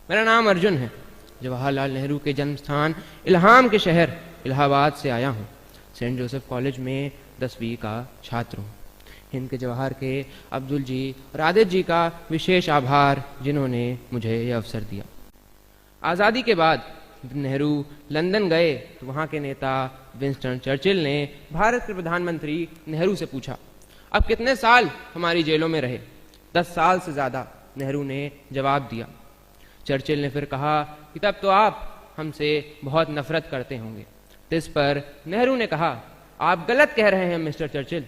मेरा नाम अर्जुन है। जवाहरलाल नेहरू के जन्म स्थान इल्हाम के शहर इलाहाबाद से आया हूँ। सेंट जोसेफ कॉलेज में 10वीं का छात्र हूँ। हिंद के जवाहर के अब्दुल जी और आदित्य जी का विशेष आभार जिन्होंने मुझे यह अवसर दिया। आज़ादी के बाद नेहरू लंदन गए तो वहाँ के नेता विंस्टन चर्चिल ने भारत के प्रधानमंत्री नेहरू से पूछा, अब कितने साल हमारी जेलों में रहे? 10 साल से ज़्यादा, नेहरू ने जवाब दिया। चर्चिल ने फिर कहा कि तब तो आप हमसे बहुत नफरत करते होंगे। इस पर नेहरू ने कहा, आप गलत कह रहे हैं मिस्टर चर्चिल।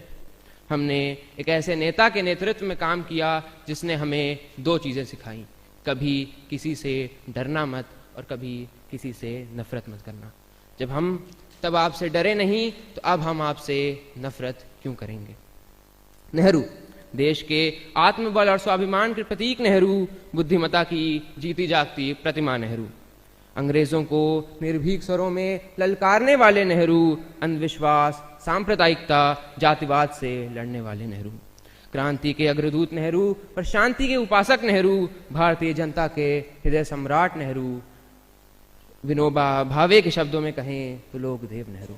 हमने एक ऐसे नेता के नेतृत्व में काम किया जिसने हमें 2 चीज़ें सिखाई, कभी किसी से डरना मत और कभी किसी से नफरत मत करना। जब हम तब आपसे डरे नहीं तो अब हम आपसे नफरत क्यों करेंगे? नेहरू देश के आत्मबल और स्वाभिमान के प्रतीक नेहरू, बुद्धिमत्ता की जीती जागती प्रतिमा नेहरू, अंग्रेजों को निर्भीक स्वरों में ललकारने वाले नेहरू, अंधविश्वास, सांप्रदायिकता, जातिवाद से लड़ने वाले नेहरू, क्रांति के अग्रदूत नेहरू और शांति के उपासक नेहरू, भारतीय जनता के हृदय सम्राट नेहरू, विनोबा भावे के शब्दों में कहें तो लोकदेव नेहरू।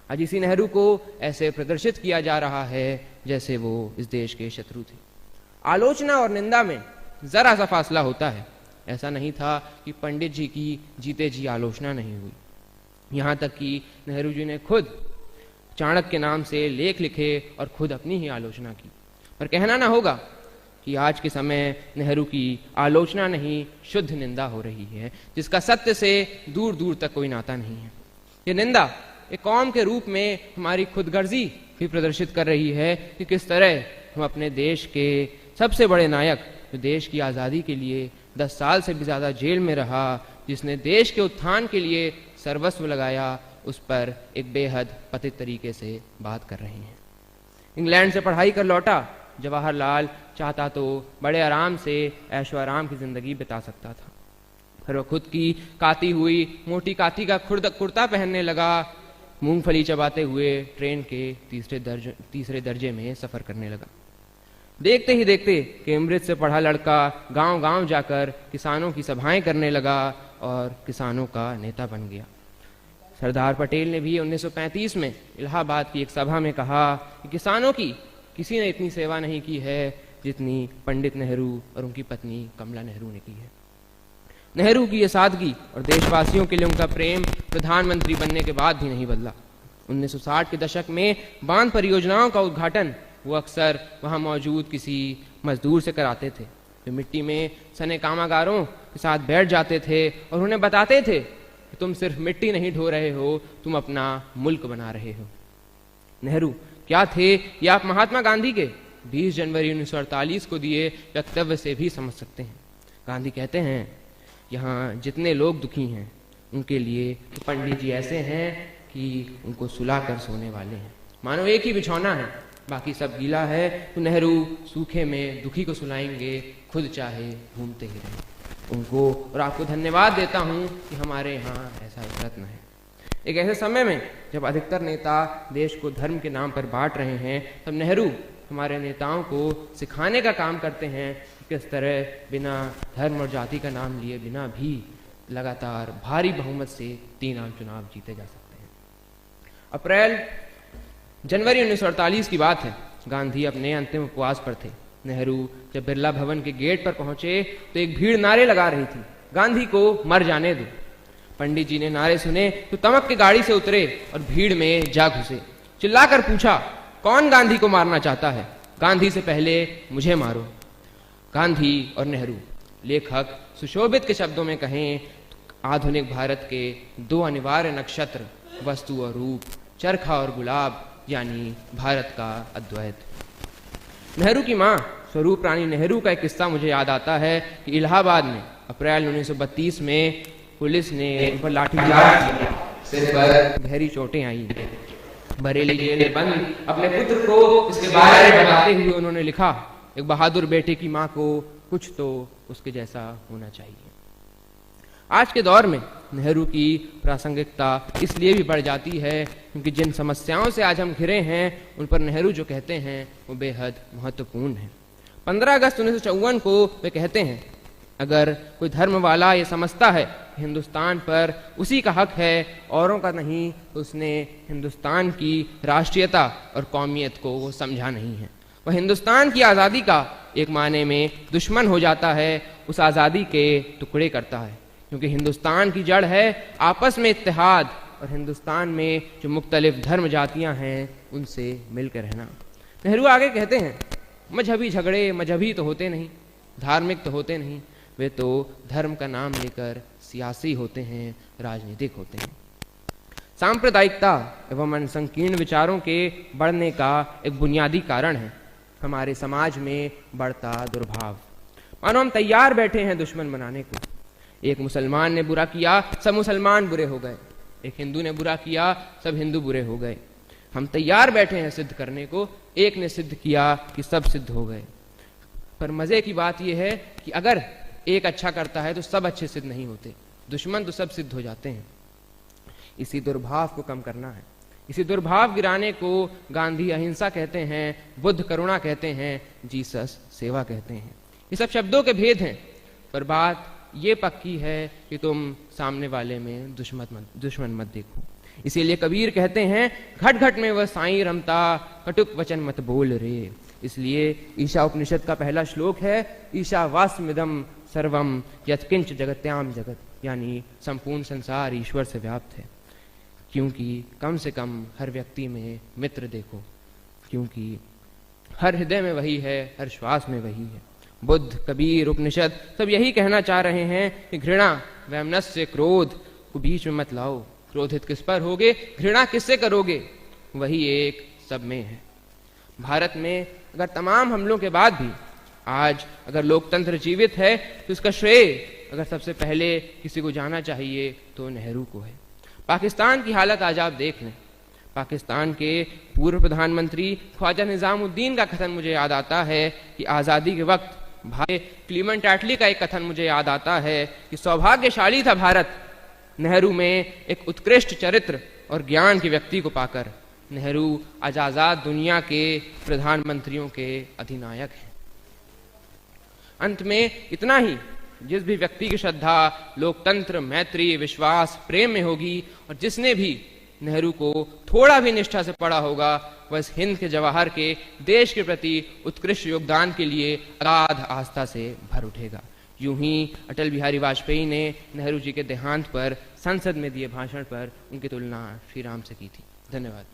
आज इसी नेहरू को ऐसे प्रदर्शित किया जा रहा है जैसे वो इस देश के शत्रु थे। आलोचना और निंदा में जरा सा फासला होता है। ऐसा नहीं था कि पंडित जी की जीते जी आलोचना नहीं हुई। यहाँ तक कि नेहरू जी ने खुद चाणक्य के नाम से लेख लिखे और खुद अपनी ही आलोचना की। पर कहना ना होगा कि आज के समय नेहरू की आलोचना नहीं, शुद्ध निंदा हो रही है, जिसका सत्य से दूर दूर तक कोई नाता नहीं है। ये निंदा एक कौम के रूप में हमारी खुदगर्जी भी प्रदर्शित कर रही है कि किस तरह हम अपने देश के सबसे बड़े नायक, जो देश की आज़ादी के लिए 10 साल से भी ज़्यादा जेल में रहा, जिसने देश के उत्थान के लिए सर्वस्व लगाया, उस पर एक बेहद पतित तरीके से बात कर रहे हैं। इंग्लैंड से पढ़ाई कर लौटा जवाहरलाल चाहता तो बड़े आराम से ऐशो आराम की जिंदगी बिता सकता था। फिर वो खुद की काती हुई मोटी काती का कुर्ता पहनने लगा, मूंगफली चबाते हुए ट्रेन के तीसरे दर्जे में सफर करने लगा। देखते ही देखते कैम्ब्रिज से पढ़ा लड़का गांव-गांव जाकर किसानों की सभाएं करने लगा और किसानों का नेता बन गया। सरदार पटेल ने भी 1935 में इलाहाबाद की एक सभा में कहा कि किसानों की किसी ने इतनी सेवा नहीं की है जितनी पंडित नेहरू और उनकी पत्नी कमला नेहरू ने की है। नेहरू की ये सादगी और देशवासियों के लिए उनका प्रेम प्रधानमंत्री बनने के बाद भी नहीं बदला। 1960 के दशक में बांध परियोजनाओं का उद्घाटन वो अक्सर वहां मौजूद किसी मजदूर से कराते थे। वे मिट्टी में सने कामगारों के साथ बैठ जाते थे और उन्हें बताते थे कि तुम सिर्फ मिट्टी नहीं ढो रहे हो, तुम अपना मुल्क बना रहे हो। नेहरू क्या थे ये आप महात्मा गांधी के 20 जनवरी 1948 को दिए वक्तव्य से भी समझ सकते हैं। गांधी कहते हैं, यहाँ जितने लोग दुखी हैं उनके लिए तो पंडित जी ऐसे हैं कि उनको सुलाकर सोने वाले हैं। मानो एक ही बिछौना है, बाकी सब गीला है, तो नेहरू सूखे में दुखी को सुलाएंगे, खुद चाहे घूमते ही रहें। उनको और आपको धन्यवाद देता हूँ कि हमारे यहाँ ऐसा एक रत्न है। एक ऐसे समय में जब अधिकतर नेता देश को धर्म के नाम पर बांट रहे हैं, तब नेहरू हमारे नेताओं को सिखाने का काम करते हैं कि किस तरह बिना धर्म और जाति का नाम लिए बिना भी लगातार भारी बहुमत से 3 आम चुनाव जीते जा सकते हैं। जनवरी 1948 की बात है। गांधी अपने अंतिम उपवास पर थे। नेहरू जब बिरला भवन के गेट पर पहुंचे तो एक भीड़ नारे लगा रही थी, गांधी को मर जाने दो। पंडित जी ने नारे सुने तो तमक के गाड़ी से उतरे और भीड़ में जा घुसे। चिल्लाकर पूछा, कौन गांधी को मारना चाहता है? गांधी से पहले मुझे मारो। गांधी और नेहरू, लेखक सुशोभित के शब्दों में कहें तो आधुनिक भारत के 2 अनिवार्य नक्षत्र, वस्तु और रूप, चरखा और गुलाब, यानी भारत का अद्वैत। नेहरू की मां स्वरूप रानी नेहरू का एक किस्सा मुझे याद आता है कि इलाहाबाद में अप्रैल 1932 में पुलिस ने उन पर लाठीचार्ज किया, सिर पर गहरी चोटें आई। बरेली जेल में बंद अपने पुत्र को इसके बारे में बताते हुए उन्होंने लिखा, एक बहादुर बेटे की मां को कुछ तो उसके जैसा होना चाहिए। आज के दौर में नेहरू की प्रासंगिकता इसलिए भी बढ़ जाती है क्योंकि जिन समस्याओं से आज हम घिरे हैं उन पर नेहरू जो कहते हैं वो बेहद महत्वपूर्ण है। 15 अगस्त 1954 को वे कहते हैं, अगर कोई धर्म वाला ये समझता है कि हिंदुस्तान पर उसी का हक है, औरों का नहीं, तो उसने हिंदुस्तान की राष्ट्रीयता और कौमियत को वो समझा नहीं है। वह हिंदुस्तान की आज़ादी का एक मायने में दुश्मन हो जाता है, उस आज़ादी के टुकड़े करता है, क्योंकि हिंदुस्तान की जड़ है आपस में इत्तेहाद, और हिंदुस्तान में जो मुख्तलिफ धर्म जातियाँ हैं उनसे मिलकर रहना। नेहरू आगे कहते हैं, मजहबी झगड़े मजहबी तो होते नहीं, धार्मिक तो होते नहीं, वे तो धर्म का नाम लेकर सियासी होते हैं, राजनीतिक होते हैं। सांप्रदायिकता एवं संकीर्ण विचारों के बढ़ने का एक बुनियादी कारण है हमारे समाज में बढ़ता दुर्भाव। मानो हम तैयार बैठे हैं दुश्मन बनाने को। एक मुसलमान ने बुरा किया, सब मुसलमान बुरे हो गए। एक हिंदू ने बुरा किया, सब हिंदू बुरे हो गए। हम तैयार बैठे हैं सिद्ध करने को, एक ने सिद्ध किया कि सब सिद्ध हो गए। पर मजे की बात यह है कि अगर एक अच्छा करता है तो सब अच्छे सिद्ध नहीं होते, दुश्मन तो सब सिद्ध हो जाते हैं। इसी दुर्भाव को कम करना है। इसी दुर्भाव गिराने को गांधी अहिंसा कहते हैं, बुद्ध करुणा कहते हैं, जीसस सेवा कहते हैं। ये सब शब्दों के भेद हैं, पर बात ये पक्की है कि तुम सामने वाले में दुश्मन मत देखो। इसीलिए कबीर कहते हैं, घट घट में वह साईं रमता, कटुक वचन मत बोल रे। इसलिए ईशा उपनिषद का पहला श्लोक है, ईशा वास्मिदम सर्वम यत्किंच जगत्याम जगत, यानी संपूर्ण संसार ईश्वर से व्याप्त है। क्योंकि कम से कम हर व्यक्ति में मित्र देखो, क्योंकि हर हृदय में वही है, हर श्वास में वही है। बुद्ध, कबीर, उपनिषद सब यही कहना चाह रहे हैं कि घृणा वैमनस्य क्रोध को बीच में मत लाओ। क्रोधित किस पर होगे, घृणा किससे करोगे, वही एक सब में है। भारत में अगर तमाम हमलों के बाद भी आज अगर लोकतंत्र जीवित है तो इसका श्रेय अगर सबसे पहले किसी को जाना चाहिए तो नेहरू को है। पाकिस्तान की हालत आज आप देख लें। पाकिस्तान के पूर्व प्रधानमंत्री ख्वाजा निजामुद्दीन का कथन मुझे याद आता है कि आज़ादी के वक्त भाई क्लीमेंट एटली का एक कथन मुझे याद आता है कि सौभाग्यशाली था भारत, नेहरू में एक उत्कृष्ट चरित्र और ज्ञान के व्यक्ति को पाकर। नेहरू आज आजाद दुनिया के प्रधानमंत्रियों के अधिनायक हैं। अंत में इतना ही, जिस भी व्यक्ति की श्रद्धा लोकतंत्र, मैत्री, विश्वास, प्रेम में होगी और जिसने भी नेहरू को थोड़ा भी निष्ठा से पढ़ा होगा, वह इस हिंद के जवाहर के देश के प्रति उत्कृष्ट योगदान के लिए अगाध आस्था से भर उठेगा। यूं ही अटल बिहारी वाजपेयी ने नेहरू जी के देहांत पर संसद में दिए भाषण पर उनकी तुलना श्री राम से की थी। धन्यवाद।